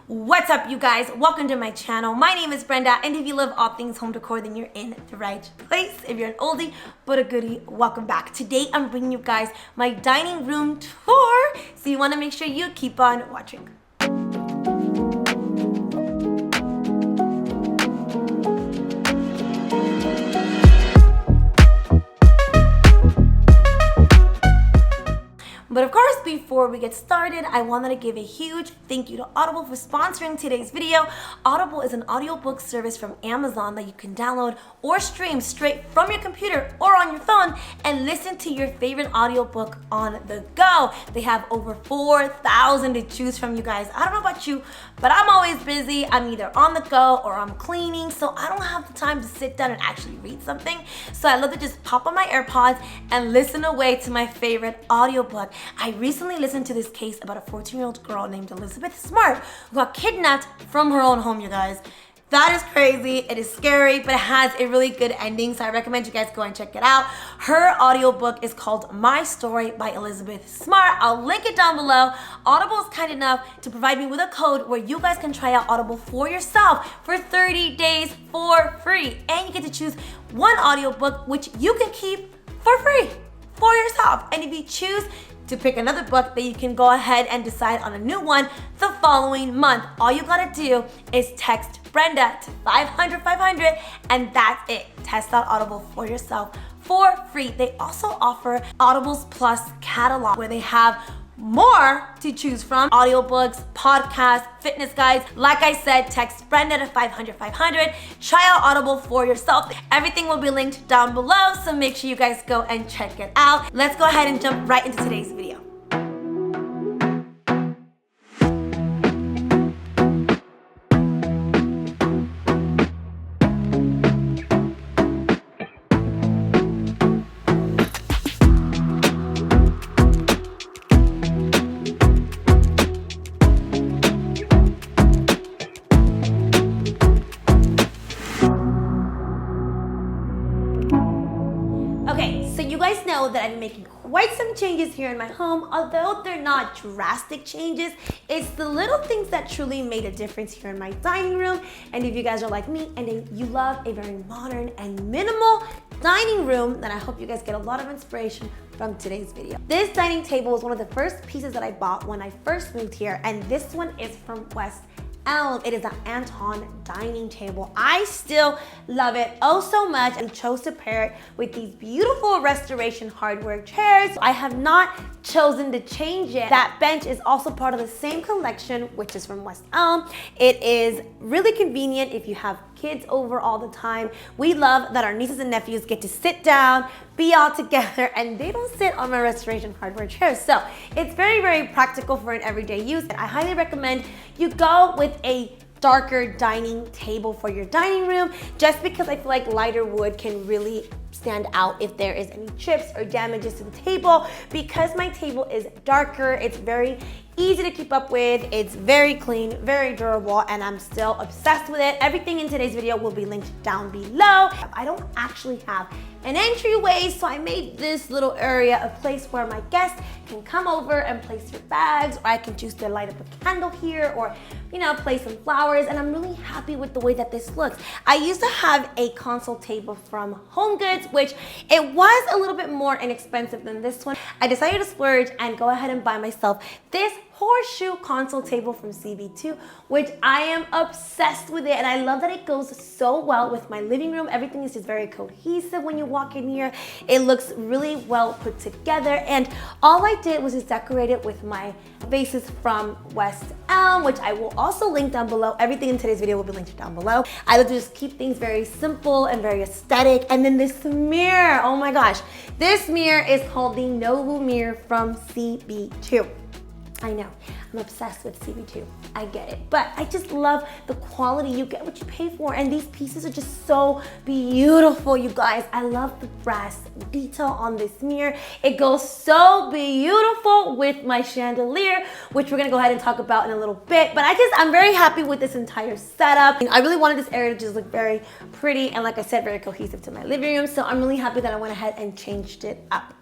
What's up, you guys? Welcome to my channel. My name is Brenda, and if you love all things home decor, then you're in the right place. If you're an oldie but a goodie, welcome back. Today, I'm bringing you guys my dining room tour, so you want to make sure you keep on watching. But of course, before we get started, I wanted to give a huge thank you to Audible for sponsoring today's video. Audible is an audiobook service from Amazon that you can download or stream straight from your computer or on your phone and listen to your favorite audiobook on the go. They have over 4,000 to choose from, you guys. I don't know about you, but I'm always busy. I'm either on the go or I'm cleaning, so I don't have the time to sit down and actually read something. So I love to just pop on my AirPods and listen away to my favorite audiobook. I recently listened to this case about a 14-year-old girl named Elizabeth Smart who got kidnapped from her own home, you guys. That is crazy. It is scary, but it has a really good ending, so I recommend you guys go and check it out. Her audiobook is called My Story by Elizabeth Smart. I'll link it down below. Audible is kind enough to provide me with a code where you guys can try out Audible for yourself for 30 days for free. And you get to choose one audiobook which you can keep for free for yourself. And if you choose to pick another book, then you can go ahead and decide on a new one the following month. All you gotta do is text Brenda to 500 and that's it. Test out Audible for yourself for free. They also offer Audible's Plus catalog where they have more to choose from: audiobooks, podcasts, fitness guides. Like I said, text Brenda to 500. Try out Audible for yourself. Everything will be linked down below, so make sure you guys go and check it out. Let's go ahead and jump right into today's video. Okay, so you guys know that I've been making quite some changes here in my home. Although they're not drastic changes, it's the little things that truly made a difference here in my dining room. And if you guys are like me and you love a very modern and minimal dining room, then I hope you guys get a lot of inspiration from today's video. This dining table was one of the first pieces that I bought when I first moved here, and this one is from West Elm. It is an Anton dining table. I still love it oh so much, and chose to pair it with these beautiful restoration hardware chairs. I have not chosen to change it. That bench is also part of the same collection, which is from West Elm. It is really convenient if you have kids over all the time. We love that our nieces and nephews get to sit down, be all together, and they don't sit on my restoration hardware chairs. So it's very, very practical for an everyday use. And I highly recommend you go with a darker dining table for your dining room, just because I feel like lighter wood can really stand out if there is any chips or damages to the table. Because my table is darker, it's very easy to keep up with, it's very clean, very durable, and I'm still obsessed with it. Everything in today's video will be linked down below. I don't actually have an entryway, so I made this little area a place where my guests can come over and place their bags, or I can choose to light up a candle here, or place some flowers, and I'm really happy with the way that this looks. I used to have a console table from Home Goods, which it was a little bit more inexpensive than this one. I decided to splurge and go ahead and buy myself this horseshoe console table from CB2, which I am obsessed with it, and I love that it goes so well with my living room. Everything is just very cohesive when you walk in here. It looks really well put together, and all I did was just decorate it with my vases from West Elm, which I will also link down below. Everything in today's video will be linked down below. I love to just keep things very simple and very aesthetic. And then this mirror, oh my gosh, this mirror is called the Novu mirror from CB2. I know, I'm obsessed with CB2. I get it, but I just love the quality. You get what you pay for, and these pieces are just so beautiful, you guys. I love the brass detail on this mirror. It goes so beautiful with my chandelier, which we're gonna go ahead and talk about in a little bit, but I'm very happy with this entire setup. And I really wanted this area to just look very pretty, and like I said, very cohesive to my living room, so I'm really happy that I went ahead and changed it up.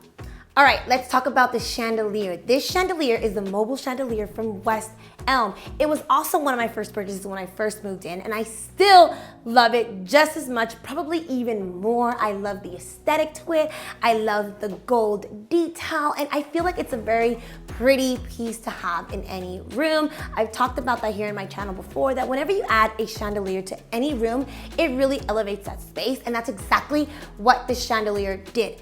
All right, let's talk about the chandelier. This chandelier is the mobile chandelier from West Elm. It was also one of my first purchases when I first moved in, and I still love it just as much, probably even more. I love the aesthetic to it. I love the gold detail, and I feel like it's a very pretty piece to have in any room. I've talked about that here in my channel before, that whenever you add a chandelier to any room, it really elevates that space, and that's exactly what the chandelier did.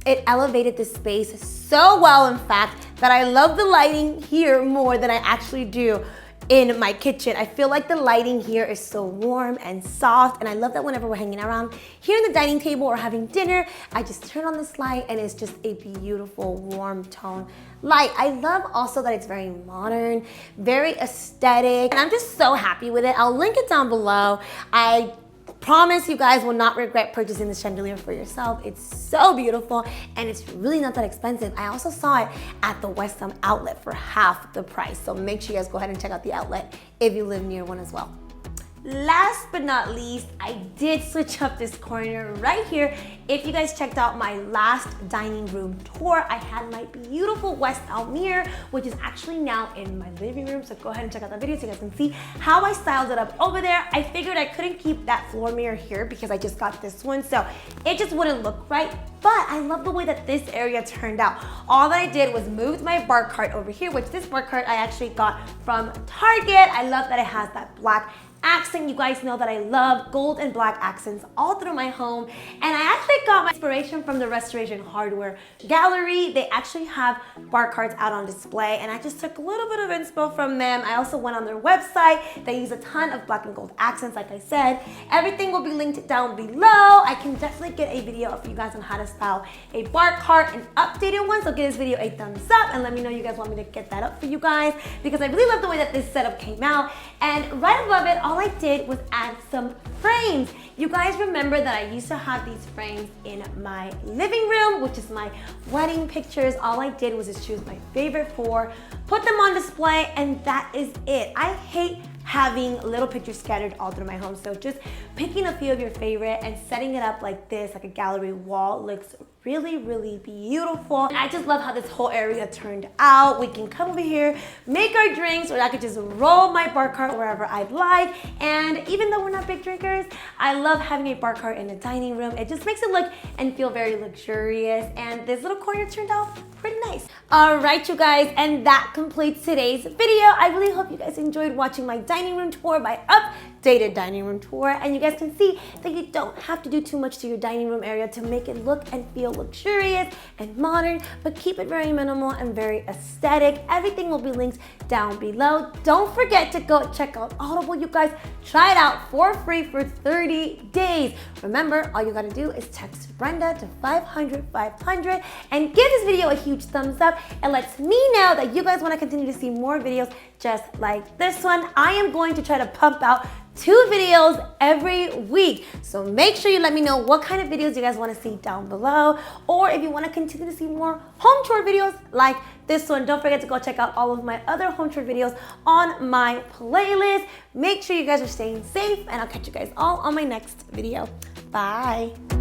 It elevated the space so well, in fact, that I love the lighting here more than I actually do in my kitchen. I feel like the lighting here is so warm and soft, and I love that whenever we're hanging around here in the dining table or having dinner, I just turn on this light and it's just a beautiful warm tone light. I love also that it's very modern, very aesthetic, and I'm just so happy with it. I'll link it down below. I promise you guys will not regret purchasing this chandelier for yourself. It's so beautiful and it's really not that expensive. I also saw it at the West Elm outlet for half the price. So make sure you guys go ahead and check out the outlet if you live near one as well. Last but not least, I did switch up this corner right here. If you guys checked out my last dining room tour, I had my beautiful West Elm mirror, which is actually now in my living room. So go ahead and check out that video so you guys can see how I styled it up over there. I figured I couldn't keep that floor mirror here because I just got this one, so it just wouldn't look right. But I love the way that this area turned out. All that I did was move my bar cart over here, which this bar cart I actually got from Target. I love that it has that black accent. You guys know that I love gold and black accents all through my home, and I actually got my inspiration from the Restoration Hardware Gallery. They actually have bar carts out on display, and I just took a little bit of inspo from them. I also went on their website. They use a ton of black and gold accents, like I said. Everything will be linked down below. I can definitely get a video of you guys on how to style a bar cart, an updated one, so give this video a thumbs up and let me know you guys want me to get that up for you guys, because I really love the way that this setup came out. And right above it, all I did was add some frames. You guys remember that I used to have these frames in my living room, which is my wedding pictures. All I did was just choose my favorite 4, put them on display, and that is it. I hate having little pictures scattered all through my home, so just picking a few of your favorite and setting it up like this, like a gallery wall, looks really, really beautiful. And I just love how this whole area turned out. We can come over here, make our drinks, or I could just roll my bar cart wherever I'd like. And even though we're not big drinkers, I love having a bar cart in the dining room. It just makes it look and feel very luxurious. And this little corner turned out pretty nice. All right, you guys, and that completes today's video. I really hope you guys enjoyed watching my dining room tour, my updated dining room tour. And you guys can see that you don't have to do too much to your dining room area to make it look and feel luxurious and modern, but keep it very minimal and very aesthetic. Everything will be linked down below. Don't forget to go check out Audible, you guys. Try it out for free for 30 days. Remember, all you gotta do is text Brenda to 500-500 and give this video a huge thumbs up. It lets me know that you guys want to continue to see more videos just like this one. I am going to try to pump out 2 videos every week. So make sure you let me know what kind of videos you guys want to see down below, or if you want to continue to see more home tour videos like this one. Don't forget to go check out all of my other home tour videos on my playlist. Make sure you guys are staying safe, and I'll catch you guys all on my next video. Bye.